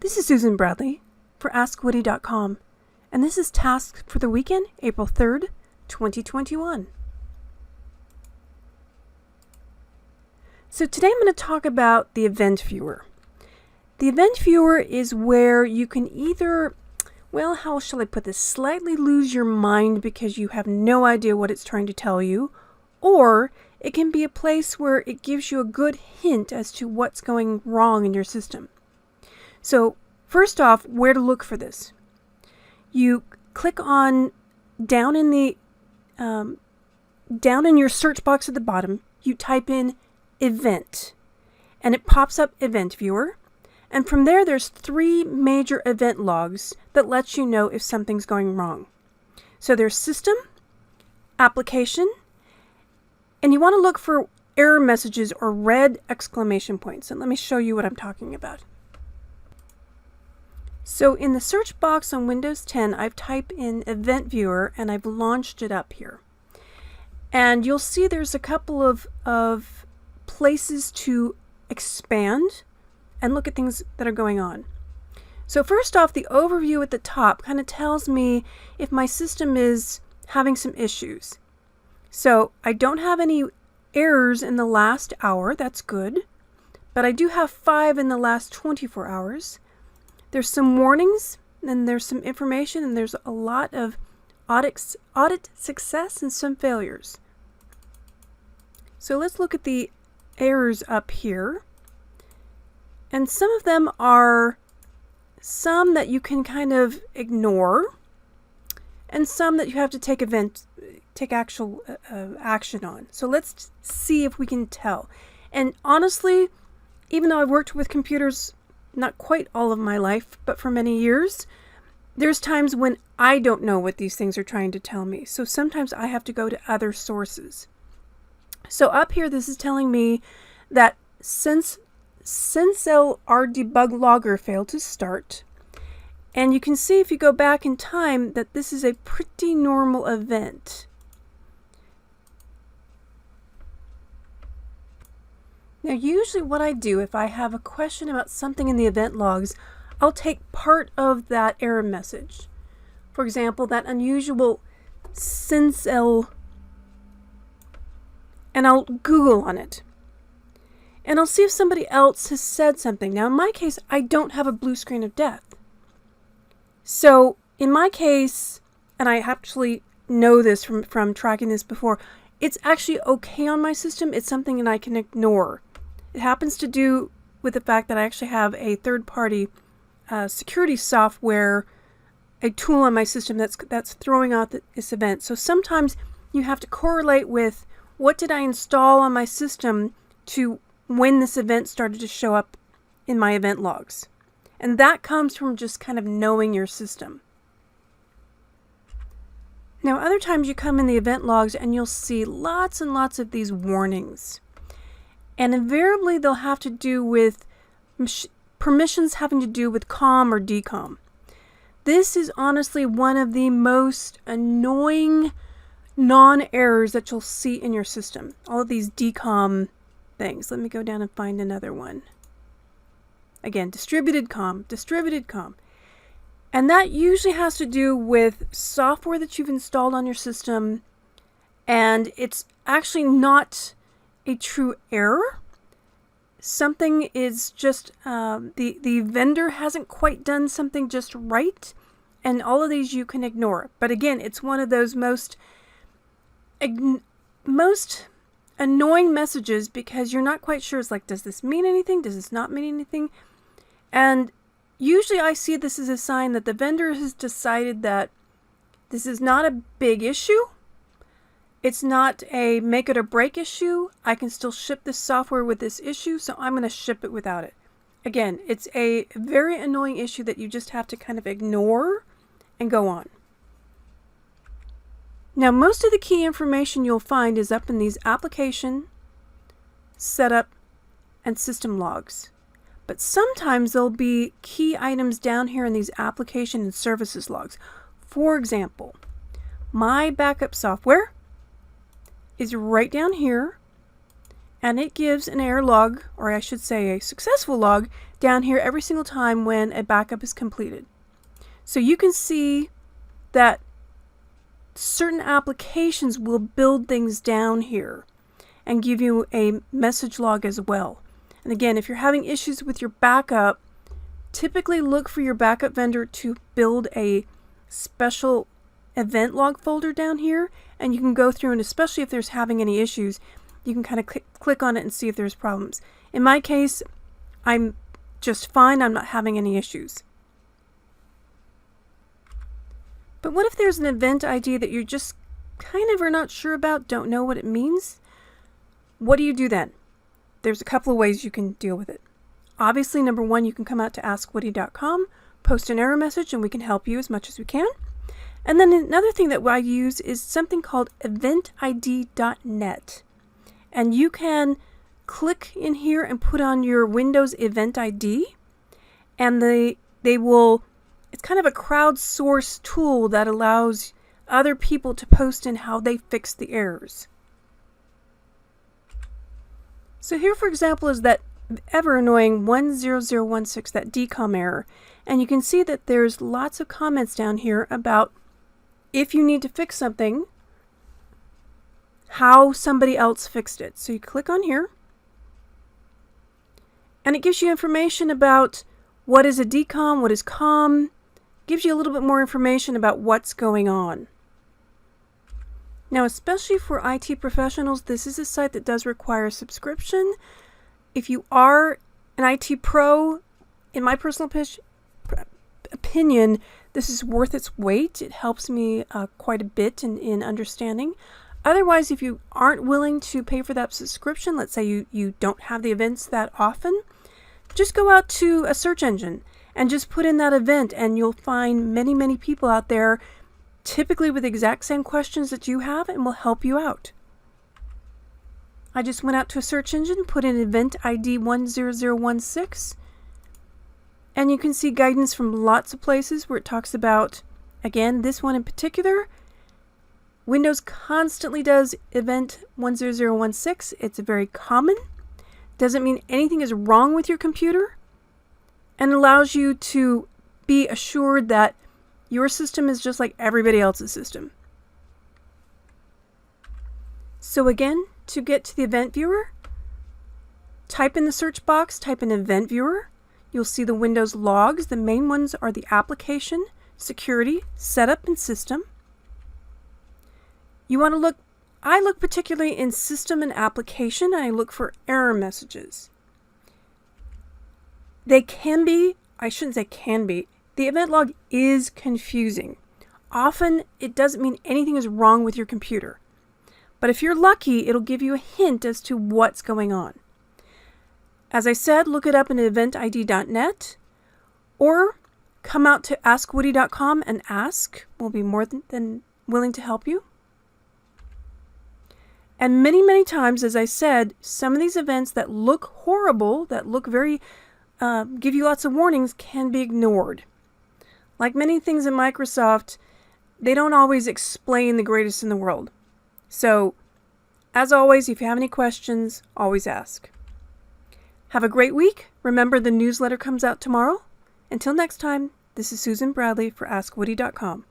This is Susan Bradley for AskWoody.com, and this is Task for the Weekend, April 3rd, 2021. So today I'm going to talk about the event viewer. The event viewer is where you can either, well, how shall I put this, slightly lose your mind because you have no idea what it's trying to tell you, or it can be a place where it gives you a good hint as to what's going wrong in your system. So first off, where to look for this. You click on down in your search box at the bottom, you type in event, and it pops up event viewer. And from there, there's 3 major event logs that lets you know if something's going wrong. So there's system, application, and you want to look for error messages or red exclamation points. And let me show you what I'm talking about. So in the search box on Windows 10, I've typed in Event Viewer and I've launched it up here. And you'll see there's a couple of places to expand and look at things that are going on. So first off, the overview at the top kind of tells me if my system is having some issues. So I don't have any errors in the last hour, that's good, but I do have 5 in the last 24 hours. There's some warnings, and there's some information, and there's a lot of audit success and some failures. So let's look at the errors up here. And some of them are some that you can kind of ignore, and some that you have to take actual action on. So let's see if we can tell. And honestly, even though I've worked with computers not quite all of my life, but for many years, there's times when I don't know what these things are trying to tell me. So sometimes I have to go to other sources. So up here, this is telling me that since our debug logger failed to start, and you can see if you go back in time that this is a pretty normal event. Now usually what I do if I have a question about something in the event logs, I'll take part of that error message. For example, that unusual syncell, and I'll Google on it. And I'll see if somebody else has said something. Now in my case, I don't have a blue screen of death. So in my case, and I actually know this from tracking this before, it's actually okay on my system. It's something that I can ignore. It happens to do with the fact that I actually have a third-party security software, a tool on my system that's throwing out this event. So sometimes you have to correlate with what did I install on my system to when this event started to show up in my event logs. And that comes from just kind of knowing your system. Now other times you come in the event logs and you'll see lots and lots of these warnings. And invariably they'll have to do with permissions having to do with COM or DCOM. This is honestly one of the most annoying non-errors that you'll see in your system. All of these DCOM things. Let me go down and find another one. Again, distributed COM. And that usually has to do with software that you've installed on your system, and it's actually not a true error. Something is just, the vendor hasn't quite done something just right, and all of these you can ignore. But again, it's one of those most annoying messages because you're not quite sure. It's like, does this mean anything? Does this not mean anything? And usually I see this as a sign that the vendor has decided that this is not a big issue. It's not a make it or break issue. I can still ship this software with this issue, so I'm going to ship it without it. Again, it's a very annoying issue that you just have to kind of ignore and go on. Now, most of the key information you'll find is up in these application, setup, and system logs. But sometimes there'll be key items down here in these application and services logs. For example, my backup software is right down here, And it gives an error log, or I should say a successful log, down here every single time when a backup is completed. So you can see that certain applications will build things down here and give you a message log as well. And again, if you're having issues with your backup, typically look for your backup vendor to build a special event log folder down here, and you can go through, and especially if there's having any issues, you can kind of click on it and see if there's problems. In my case, I'm just fine. I'm not having any issues. But what if there's an event ID that you're just kind of are not sure about, don't know what it means? What do you do then? There's a couple of ways you can deal with it. Obviously, number one, you can come out to AskWoody.com, post an error message, and we can help you as much as we can. And then another thing that I use is something called eventid.net. And you can click in here and put on your Windows Event ID, and they will, it's kind of a crowdsourced tool that allows other people to post in how they fix the errors. So here, for example, is that ever annoying 10016, that DCOM error. And you can see that there's lots of comments down here about if you need to fix something, how somebody else fixed it. So you click on here, and it gives you information about what is a DCOM, what is COM, gives you a little bit more information about what's going on. Now, especially for IT professionals, this is a site that does require a subscription. If you are an IT pro, in my personal opinion, this is worth its weight. It helps me quite a bit in understanding. Otherwise, if you aren't willing to pay for that subscription, let's say you don't have the events that often, just go out to a search engine and just put in that event, and you'll find many, many people out there, typically with the exact same questions that you have, and will help you out. I just went out to a search engine, put in event ID 10016, and you can see guidance from lots of places where it talks about, again, this one in particular, Windows constantly does event 10016. It's very common. Doesn't mean anything is wrong with your computer, and allows you to be assured that your system is just like everybody else's system. So again, to get to the event viewer, type in the search box, type in event viewer. You'll see the Windows logs. The main ones are the application, security, setup, and system. You want to look, I look particularly in system and application, and I look for error messages. They can be, I shouldn't say can be, the event log is confusing. Often it doesn't mean anything is wrong with your computer. But if you're lucky, it'll give you a hint as to what's going on. As I said, look it up in eventid.net, or come out to AskWoody.com and ask. We'll be more than willing to help you. And many, many times, as I said, some of these events that look horrible, that look very, give you lots of warnings, can be ignored. Like many things in Microsoft, they don't always explain the greatest in the world. So, as always, if you have any questions, always ask. Have a great week. Remember, the newsletter comes out tomorrow. Until next time, this is Susan Bradley for AskWoody.com.